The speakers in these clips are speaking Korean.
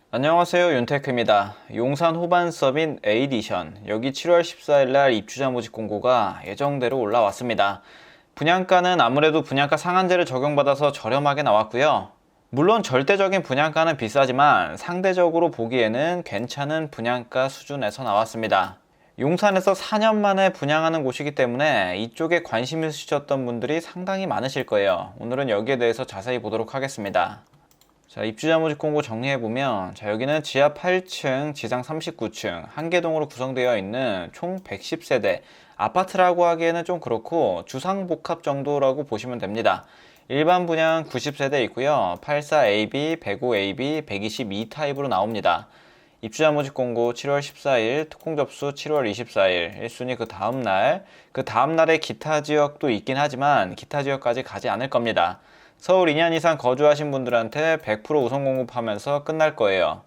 안녕하세요, 윤테크입니다. 용산 호반서빈 A디션, 여기 7월 14일 날 입주자 모집 공고가 예정대로 올라왔습니다. 분양가는 아무래도 분양가 상한제를 적용받아서 저렴하게 나왔고요. 물론 절대적인 분양가는 비싸지만 상대적으로 보기에는 괜찮은 분양가 수준에서 나왔습니다. 용산에서 4년 만에 분양하는 곳이기 때문에 이쪽에 관심 있으셨던 분들이 상당히 많으실 거예요. 오늘은 여기에 대해서 자세히 보도록 하겠습니다. 자, 입주자 모집 공고 정리해보면, 자, 여기는 지하 8층, 지상 39층, 한 개 동으로 구성되어 있는 총 110세대, 아파트라고 하기에는 좀 그렇고 주상복합 정도라고 보시면 됩니다. 일반 분양 90세대 있고요. 84AB, 105AB, 122 타입으로 나옵니다. 입주자 모집 공고 7월 14일, 특공 접수 7월 24일, 1순위 그 다음날에 기타 지역도 있긴 하지만 기타 지역까지 가지 않을 겁니다. 서울 2년 이상 거주하신 분들한테 100% 우선 공급하면서 끝날 거예요.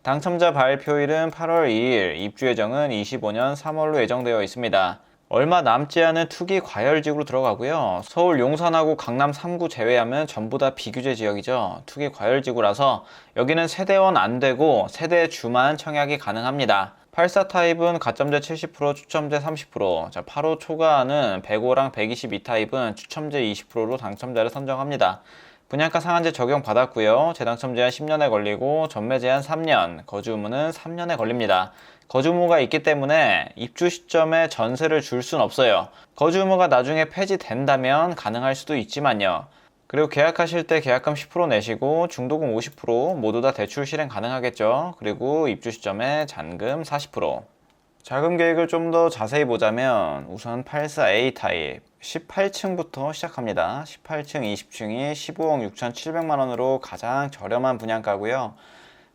당첨자 발표일은 8월 2일, 입주 예정은 25년 3월로 예정되어 있습니다. 얼마 남지 않은 투기 과열지구로 들어가고요. 서울 용산하고 강남 3구 제외하면 전부 다 비규제 지역이죠. 투기 과열지구라서 여기는 세대원 안 되고 세대 주만 청약이 가능합니다. 84 타입은 가점제 70%, 추첨제 30%. 자, 85 초과하는 105랑 122 타입은 추첨제 20%로 당첨자를 선정합니다. 분양가 상한제 적용 받았고요. 재당첨 제한 10년에 걸리고 전매 제한 3년, 거주 의무는 3년에 걸립니다. 거주 의무가 있기 때문에 입주 시점에 전세를 줄 순 없어요. 거주 의무가 나중에 폐지된다면 가능할 수도 있지만요. 그리고 계약하실 때 계약금 10% 내시고 중도금 50% 모두 다 대출 실행 가능하겠죠. 그리고 입주 시점에 잔금 40%. 자금 계획을 좀 더 자세히 보자면 우선 84A 타입 18층부터 시작합니다. 18층 20층이 15억 6,700만 원으로 가장 저렴한 분양가고요.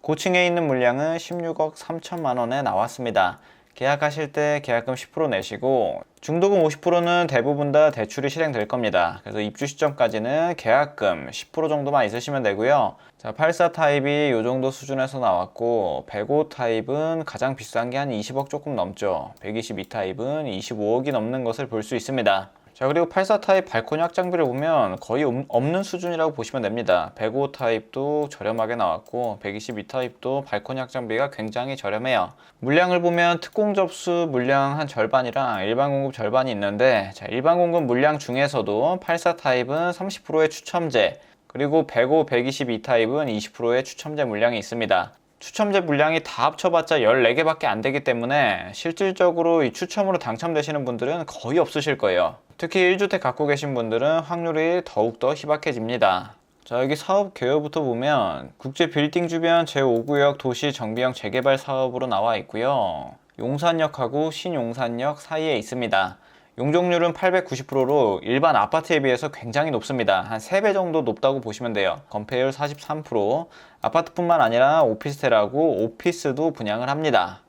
고층에 있는 물량은 16억 3천만 원에 나왔습니다. 계약하실 때 계약금 10% 내시고 중도금 50%는 대부분 다 대출이 실행될 겁니다. 그래서 입주 시점까지는 계약금 10% 정도만 있으시면 되고요. 자, 84 타입이 이 정도 수준에서 나왔고 105 타입은 가장 비싼 게 한 20억 조금 넘죠. 122 타입은 25억이 넘는 것을 볼 수 있습니다. 자, 그리고 84 타입 발코니 확장비를 보면 거의 없는 수준이라고 보시면 됩니다. 105 타입도 저렴하게 나왔고 122 타입도 발코니 확장비가 굉장히 저렴해요. 물량을 보면 특공 접수 물량 한 절반이랑 일반 공급 절반이 있는데, 자, 일반 공급 물량 중에서도 84 타입은 30%의 추첨제, 그리고 105, 122 타입은 20%의 추첨제 물량이 있습니다. 추첨제 물량이 다 합쳐봤자 14개밖에 안 되기 때문에 실질적으로 이 추첨으로 당첨되시는 분들은 거의 없으실 거예요. 특히 1주택 갖고 계신 분들은 확률이 더욱더 희박해집니다. 자, 여기 사업 개요부터 보면 국제 빌딩 주변 제5구역 도시 정비형 재개발 사업으로 나와 있고요. 용산역하고 신용산역 사이에 있습니다. 용적률은 890%로 일반 아파트에 비해서 굉장히 높습니다. 한 3배 정도 높다고 보시면 돼요. 건폐율 43%, 아파트뿐만 아니라 오피스텔하고 오피스도 분양을 합니다.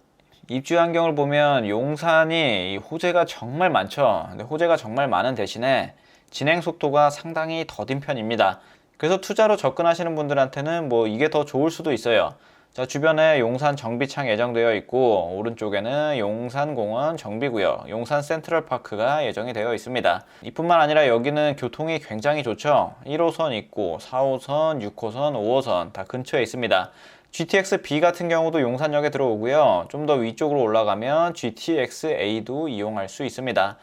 입주 환경을 보면 용산이 호재가 정말 많죠. 근데 호재가 정말 많은 대신에 진행 속도가 상당히 더딘 편입니다. 그래서 투자로 접근하시는 분들한테는 뭐 이게 더 좋을 수도 있어요. 자, 주변에 용산 정비창 예정되어 있고 오른쪽에는 용산공원 정비구역, 용산 센트럴파크가 예정이 되어 있습니다. 이뿐만 아니라 여기는 교통이 굉장히 좋죠. 1호선 있고 4호선, 6호선, 5호선 다 근처에 있습니다. GTX-B 같은 경우도 용산역에 들어오고요. 좀 더 위쪽으로 올라가면 GTX-A도 이용할 수 있습니다.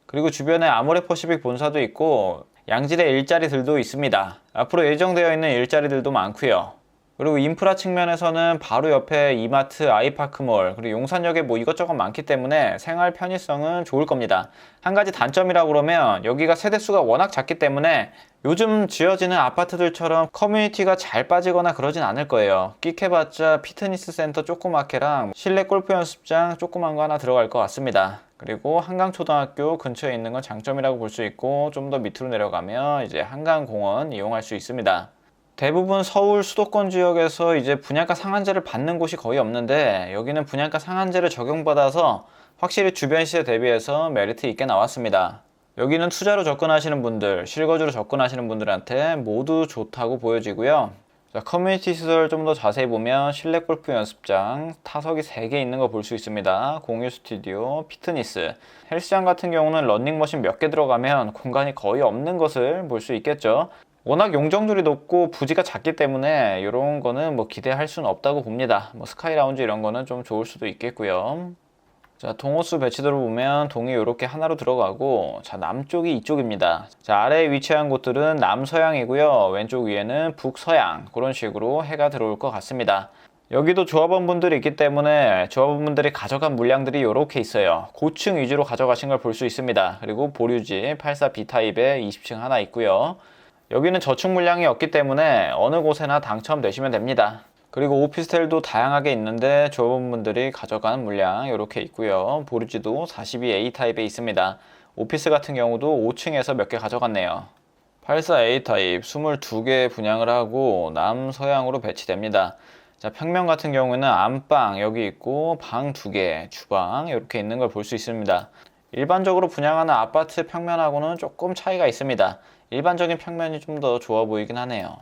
그리고 주변에 아모레퍼시픽 본사도 있고 양질의 일자리들도 있습니다. 앞으로 예정되어 있는 일자리들도 많고요. 그리고 인프라 측면에서는 바로 옆에 이마트, 아이파크몰, 그리고 용산역에 뭐 이것저것 많기 때문에 생활 편의성은 좋을 겁니다. 한 가지 단점이라고 그러면 여기가 세대수가 워낙 작기 때문에 요즘 지어지는 아파트들처럼 커뮤니티가 잘 빠지거나 그러진 않을 거예요. 끽해봤자 피트니스 센터 조그맣게랑 실내 골프 연습장 조그만 거 하나 들어갈 것 같습니다. 그리고 한강초등학교 근처에 있는 건 장점이라고 볼 수 있고 좀 더 밑으로 내려가면 이제 한강공원 이용할 수 있습니다. 대부분 서울 수도권 지역에서 이제 분양가 상한제를 받는 곳이 거의 없는데 여기는 분양가 상한제를 적용받아서 확실히 주변 시세 대비해서 메리트 있게 나왔습니다. 여기는 투자로 접근하시는 분들, 실거주로 접근하시는 분들한테 모두 좋다고 보여지고요. 자, 커뮤니티 시설 좀 더 자세히 보면 실내 골프 연습장, 타석이 3개 있는 거 볼 수 있습니다. 공유 스튜디오, 피트니스, 헬스장 같은 경우는 러닝머신 몇 개 들어가면 공간이 거의 없는 것을 볼 수 있겠죠. 워낙 용적률이 높고 부지가 작기 때문에 이런 거는 뭐 기대할 수는 없다고 봅니다. 뭐 스카이 라운지 이런 거는 좀 좋을 수도 있겠고요. 자, 동호수 배치도를 보면 동이 이렇게 하나로 들어가고, 자, 남쪽이 이쪽입니다. 자, 아래에 위치한 곳들은 남서양이고요. 왼쪽 위에는 북서양. 그런 식으로 해가 들어올 것 같습니다. 여기도 조합원분들이 있기 때문에 조합원분들이 가져간 물량들이 이렇게 있어요. 고층 위주로 가져가신 걸 볼 수 있습니다. 그리고 보류지 84B 타입에 20층 하나 있고요. 여기는 저축 물량이 없기 때문에 어느 곳에나 당첨되시면 됩니다. 그리고 오피스텔도 다양하게 있는데 조합원분들이 가져간 물량 이렇게 있고요. 보르지도 42A 타입에 있습니다. 오피스 같은 경우도 5층에서 몇 개 가져갔네요. 84A 타입 22개 분양을 하고 남서양으로 배치됩니다. 자, 평면 같은 경우에는 안방 여기 있고 방 2개, 주방 이렇게 있는 걸 볼 수 있습니다. 일반적으로 분양하는 아파트 평면하고는 조금 차이가 있습니다. 일반적인 평면이 좀 더 좋아 보이긴 하네요.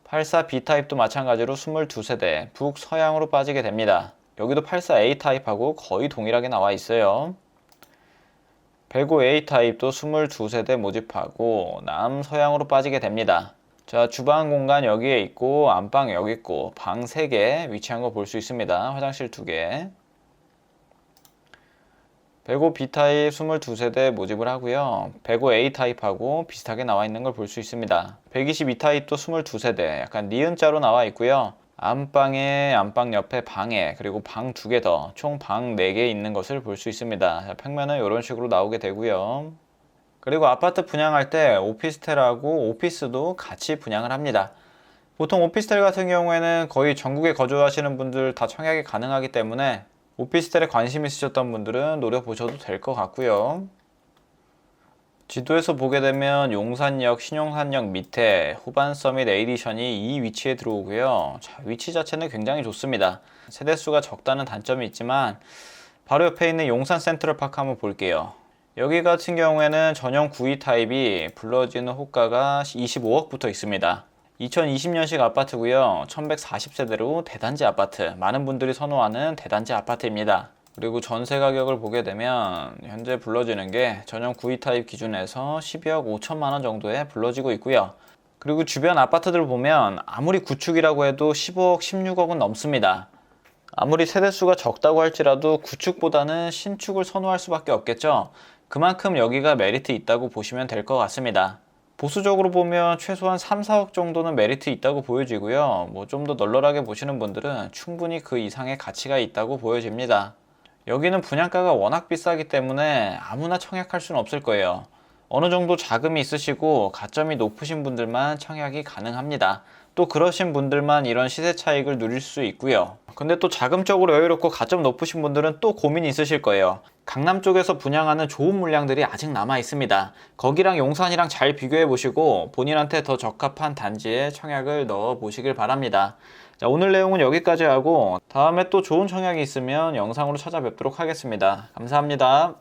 84B 타입도 마찬가지로 22세대 북서양으로 빠지게 됩니다. 여기도 84A 타입하고 거의 동일하게 나와 있어요. 105A 타입도 22세대 모집하고 남서양으로 빠지게 됩니다. 자, 주방 공간 여기에 있고 안방 여기 있고 방 3개 위치한 거 볼 수 있습니다. 화장실 2개. 105B 타입 22세대 모집을 하고요. 105A 타입하고 비슷하게 나와 있는 걸 볼 수 있습니다. 122 타입도 22세대 약간 니은자로 나와 있고요. 안방에 안방 옆에 방에 그리고 방 2개 더 총 방 4개 있는 것을 볼 수 있습니다. 자, 평면은 이런 식으로 나오게 되고요. 그리고 아파트 분양할 때 오피스텔하고 오피스도 같이 분양을 합니다. 보통 오피스텔 같은 경우에는 거의 전국에 거주하시는 분들 다 청약이 가능하기 때문에 오피스텔에 관심 있으셨던 분들은 노려보셔도 될 것 같고요. 지도에서 보게 되면 용산역, 신용산역 밑에 후반서밋 에디션이 이 위치에 들어오고요. 자, 위치 자체는 굉장히 좋습니다. 세대수가 적다는 단점이 있지만 바로 옆에 있는 용산 센트럴파크 한번 볼게요. 여기 같은 경우에는 전용 92 타입이 불러지는 호가가 25억부터 있습니다. 2020년식 아파트고요. 1140세대로 대단지 아파트, 많은 분들이 선호하는 대단지 아파트입니다. 그리고 전세 가격을 보게 되면 현재 불러지는 게 전용 92 타입 기준에서 12억 5천만 원 정도에 불러지고 있고요. 그리고 주변 아파트들 보면 아무리 구축이라고 해도 15억, 16억은 넘습니다. 아무리 세대수가 적다고 할지라도 구축보다는 신축을 선호할 수밖에 없겠죠. 그만큼 여기가 메리트 있다고 보시면 될 것 같습니다. 보수적으로 보면 최소한 3, 4억 정도는 메리트 있다고 보여지고요. 뭐 좀 더 널널하게 보시는 분들은 충분히 그 이상의 가치가 있다고 보여집니다. 여기는 분양가가 워낙 비싸기 때문에 아무나 청약할 수는 없을 거예요. 어느 정도 자금이 있으시고 가점이 높으신 분들만 청약이 가능합니다. 또 그러신 분들만 이런 시세 차익을 누릴 수 있고요. 근데 또 자금적으로 여유롭고 가점 높으신 분들은 또 고민이 있으실 거예요. 강남 쪽에서 분양하는 좋은 물량들이 아직 남아 있습니다. 거기랑 용산이랑 잘 비교해 보시고 본인한테 더 적합한 단지에 청약을 넣어 보시길 바랍니다. 자, 오늘 내용은 여기까지 하고 다음에 또 좋은 청약이 있으면 영상으로 찾아뵙도록 하겠습니다. 감사합니다.